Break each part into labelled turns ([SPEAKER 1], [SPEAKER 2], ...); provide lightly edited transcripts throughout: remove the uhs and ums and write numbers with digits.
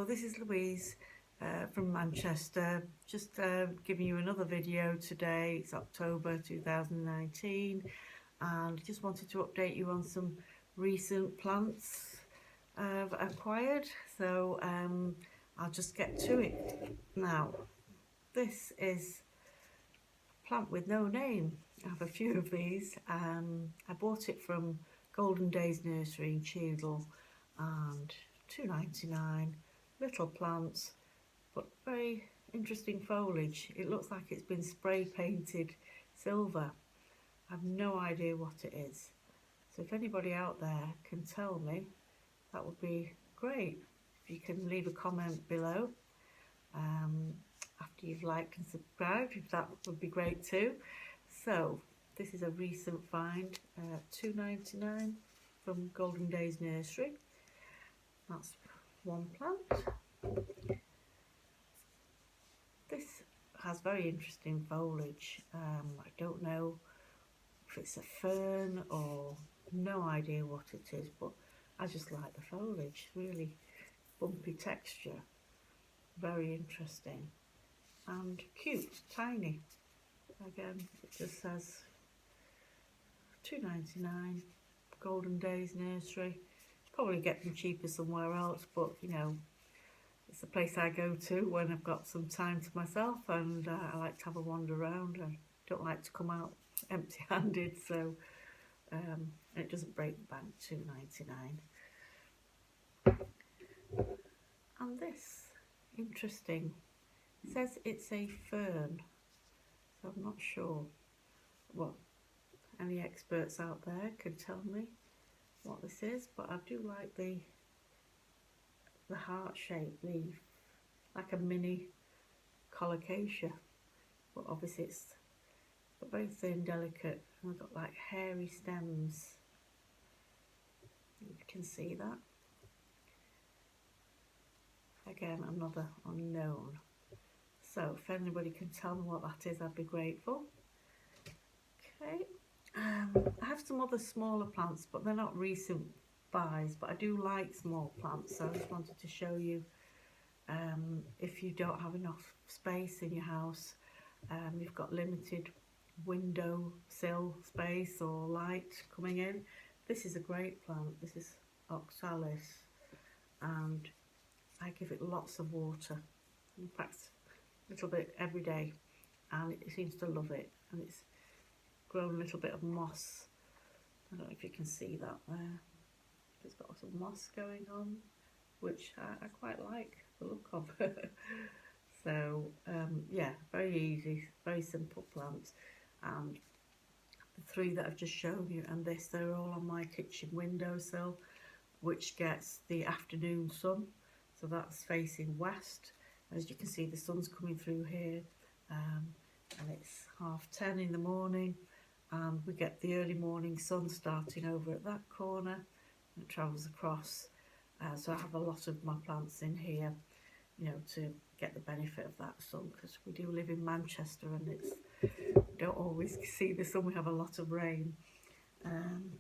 [SPEAKER 1] this is Louise from Manchester, just giving you another video today. It's October 2019 and just wanted to update you on some recent plants I've acquired. So I'll just get to it now. This is a plant with no name. I have a few of these. I bought it from Golden Days Nursery in Cheadle, and £2.99, little plants but very interesting foliage. It looks like it's been spray painted silver. I have no idea what it is, so if anybody out there can tell me, that would be great. If you can leave a comment below after you've liked and subscribed, that would be great too. So this is a recent find, £2.99 from Golden Days Nursery. That's one plant. This has very interesting foliage. I don't know if it's a fern or no idea what it is, but I just like the foliage. Really bumpy texture, very interesting and cute, tiny. Again, it just says £2.99, Golden Days Nursery. Probably get them cheaper somewhere else, but you know, it's the place I go to when I've got some time to myself, and I like to have a wander around. I don't like to come out empty-handed, so it doesn't break the bank. £2.99. And this, interesting, it says it's a fern, so I'm not sure what any experts out there can tell me what this is, but I do like the heart-shaped leaf, like a mini colocasia, but obviously it's very thin, delicate, and we've got like hairy stems. You can see that. Again, another unknown. So if anybody can tell me what that is, I'd be grateful. Okay, I have some other smaller plants, but they're not recent buys, but I do like small plants, so I just wanted to show you, if you don't have enough space in your house, you've got limited window sill space or light coming in, this is a great plant. This is oxalis, and I give it lots of water, in fact a little bit every day, and it seems to love it, and it's grown a little bit of moss. I don't know if you can see that there. It's got some moss going on, which I quite like the look of. So yeah, very easy, very simple plants, and the three that I've just shown you and this, they're all on my kitchen windowsill, which gets the afternoon sun, so that's facing west. As you can see, the sun's coming through here, and it's 10:30 in the morning, and we get the early morning sun starting over at that corner. It travels across, so I have a lot of my plants in here, you know, to get the benefit of that sun, because we do live in Manchester and we don't always see the sun. We have a lot of rain. And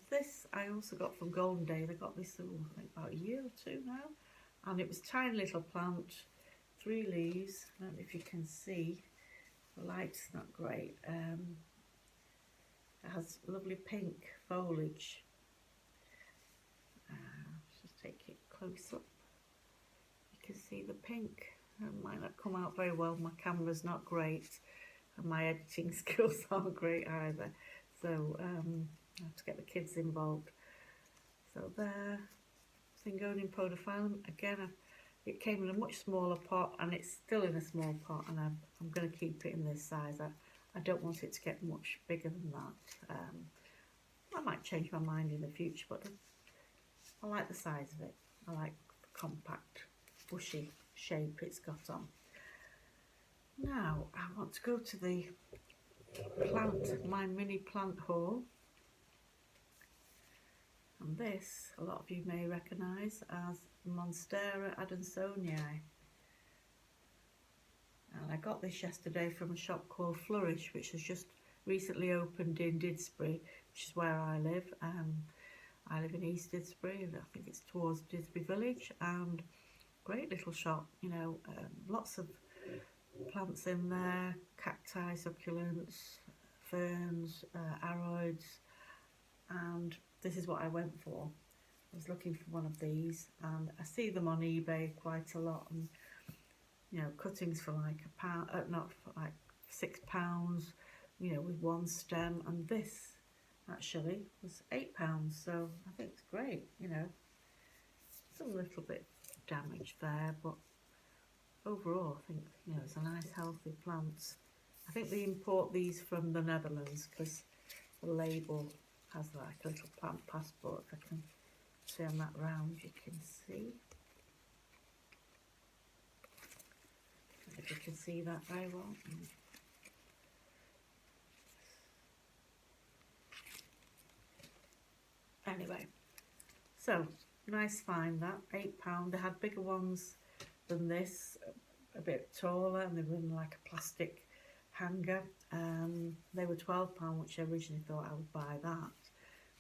[SPEAKER 1] this I also got from Golden Days. I got this, I think about a year or two now, and it was a tiny little plant, 3 leaves. I don't know if you can see, the light's not great. It has lovely pink foliage. Just take it close up. You can see the pink. It might not come out very well. My camera's not great, and my editing skills aren't great either. So I have to get the kids involved. So there, Syngonium podophyllum. Again, it came in a much smaller pot, and it's still in a small pot, and I'm going to keep it in this size. I don't want it to get much bigger than that. I might change my mind in the future, but I like the size of it. I like the compact, bushy shape it's got on. Now I want to go to the my mini plant haul, and this a lot of you may recognise as Monstera Adansonii, and I got this yesterday from a shop called Flourish, which has just recently opened in Didsbury, which is where I live. I live in East Didsbury, and I think it's towards Didsbury Village, and great little shop, you know, lots of plants in there, cacti, succulents, ferns, aroids, and this is what I went for. I was looking for one of these, and I see them on eBay quite a lot, and you know, cuttings for like £1, not for like £6, you know, with one stem, and this actually was £8, so I think it's great, you know. Some little bit damage there, but overall I think, you know, it's a nice healthy plant. I think they import these from the Netherlands because the label has like a little plant passport. If I can turn that round, you can see. If you can see that very well. Anyway, so nice find that, £8. They had bigger ones than this, a bit taller, and they were in like a plastic hanger. They were £12, which I originally thought I would buy that.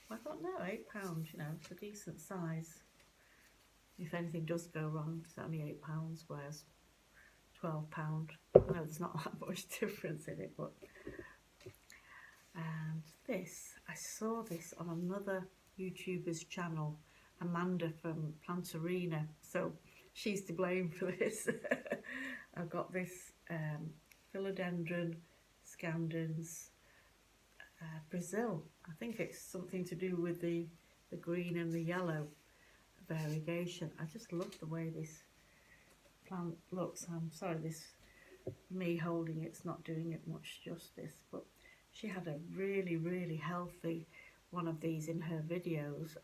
[SPEAKER 1] But I thought, no, £8, you know, it's a decent size. If anything does go wrong, it's only £8, whereas £12. I know there's not that much difference in it, but and this, I saw this on another YouTuber's channel, Amanda from Plantarina, so she's to blame for this. I've got this philodendron scandens Brazil. I think it's something to do with the green and the yellow variegation. I just love the way this plant looks. I'm sorry, this me holding it's not doing it much justice, but she had a really healthy one of these in her videos.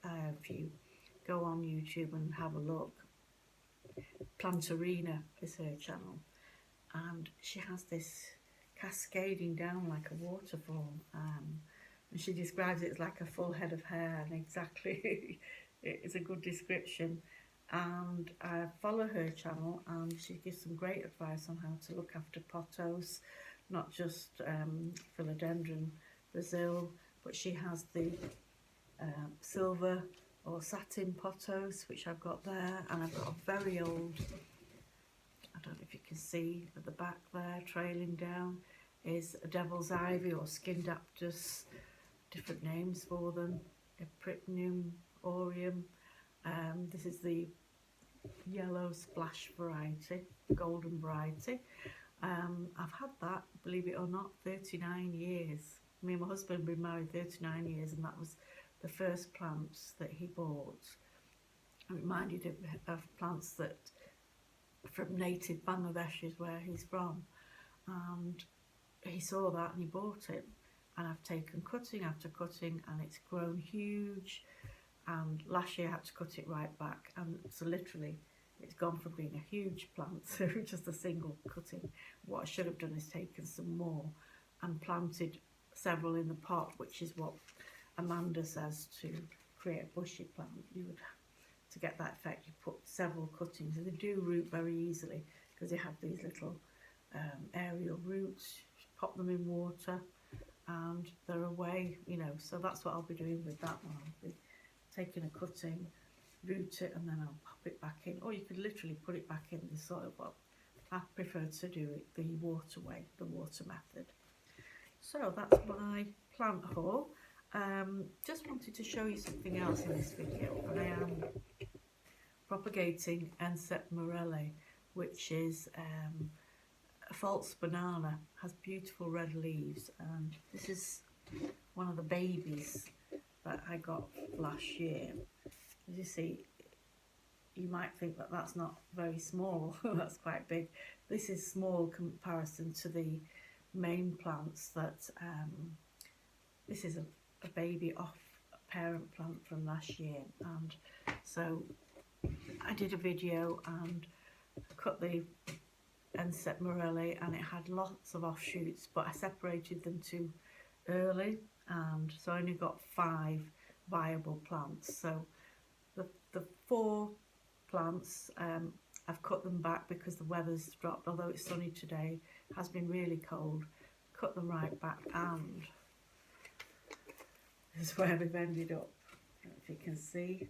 [SPEAKER 1] If you go on YouTube and have a look, Plantarina is her channel, and she has this cascading down like a waterfall, and she describes it as like a full head of hair, and exactly it's a good description. And I follow her channel, and she gives some great advice on how to look after pothos, not just philodendron Brazil, but she has the silver or satin pothos, which I've got there, and I've got a very old, I don't know if you can see at the back there, trailing down, is a devil's ivy or skindaptus, different names for them, Epripnium aureum. This is the yellow splash variety, golden variety. I've had that, believe it or not, 39 years. Me and my husband have been married 39 years, and that was the first plants that he bought. It reminded him of plants that from native Bangladesh is where he's from, and he saw that and he bought it, and I've taken cutting after cutting, and it's grown huge, and last year I had to cut it right back, and so literally it's gone from being a huge plant to just a single cutting. What I should have done is taken some more and planted several in the pot, which is what Amanda says to create a bushy plant. You would, to get that effect, you put several cuttings, and they do root very easily because they have these little aerial roots. Pop them in water and they're away, you know. So that's what I'll be doing with that one. I'll be taking a cutting, root it, and then I'll pop it back in, or you could literally put it back in the soil, but I prefer to do it the water way, the water method. So that's my plant haul. Just wanted to show you something else in this video. I am propagating Enset morelli, which is a false banana, has beautiful red leaves, and this is one of the babies that I got last year. As you see, you might think that that's not very small. That's quite big. This is small comparison to the main plants that this is a baby off a parent plant from last year, and so I did a video and cut the Enset morelli, and it had lots of offshoots, but I separated them too early, and so I only got 5 viable plants. So the 4 plants, I've cut them back because the weather's dropped. Although it's sunny today, it has been really cold. Cut them right back, and this is where we've ended up. If you can see,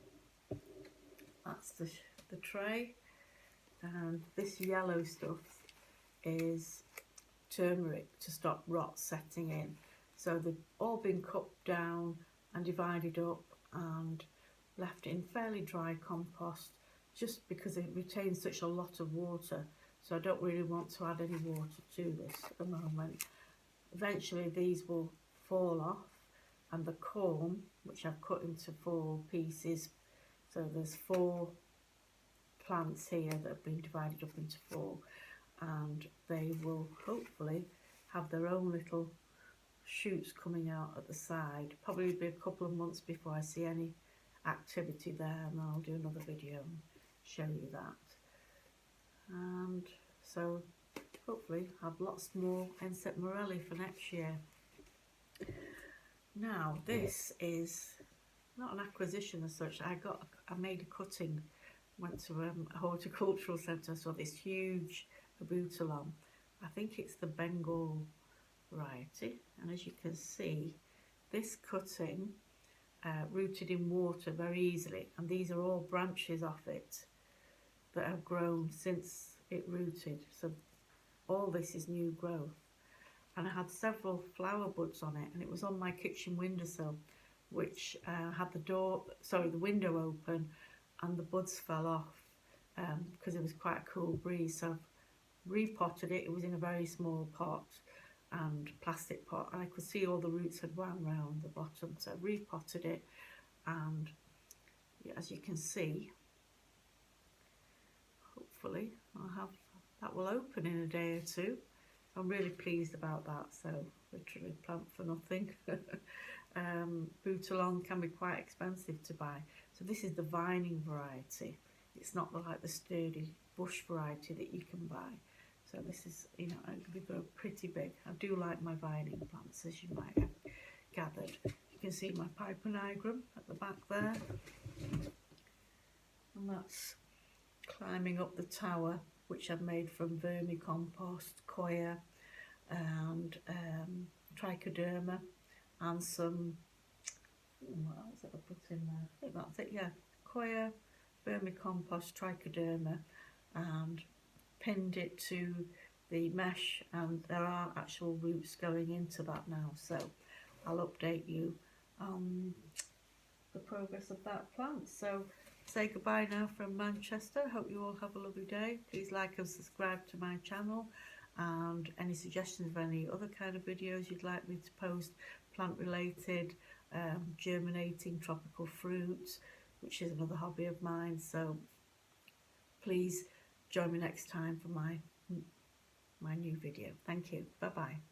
[SPEAKER 1] that's the tray, and this yellow stuff is turmeric to stop rot setting in. So they've all been cut down and divided up and left in fairly dry compost, just because it retains such a lot of water. So I don't really want to add any water to this at the moment. Eventually these will fall off, and the corm, which I've cut into 4 pieces, so there's 4 plants here that have been divided up into 4, and they will hopefully have their own little shoots coming out at the side. Probably be a couple of months before I see any activity there, and I'll do another video and show you that. And so hopefully have lots more Enset Morelli for next year. Now this is not an acquisition as such. I made a cutting, went to a horticultural centre, saw this huge Abutilon. I think it's the Bengal variety, and as you can see, this cutting rooted in water very easily, and these are all branches off it that have grown since it rooted. So all this is new growth, and I had several flower buds on it, and it was on my kitchen windowsill, which had the window open, and the buds fell off because it was quite a cool breeze. So I've repotted it. It was in a very small pot and plastic pot, and I could see all the roots had wound round the bottom, so I repotted it, and yeah, as you can see, hopefully that will open in a day or 2. I'm really pleased about that. So literally plant for nothing. Abutilon can be quite expensive to buy, so this is the vining variety. It's not like the sturdy bush variety that you can buy. So this is, you know, they grow pretty big. I do like my vining plants, as you might have gathered. You can see my Piper nigrum at the back there, and that's climbing up the tower, which I've made from vermicompost, coir, and trichoderma, and some, what else have I put in there? I think that's it, yeah. Coir, vermicompost, trichoderma, and pinned it to the mesh, and there are actual roots going into that now. So I'll update you on the progress of that plant. So say goodbye now from Manchester. Hope you all have a lovely day. Please like and subscribe to my channel, and any suggestions of any other kind of videos you'd like me to post, plant related, germinating tropical fruits, which is another hobby of mine. So please join me next time for my new video. Thank you. Bye bye.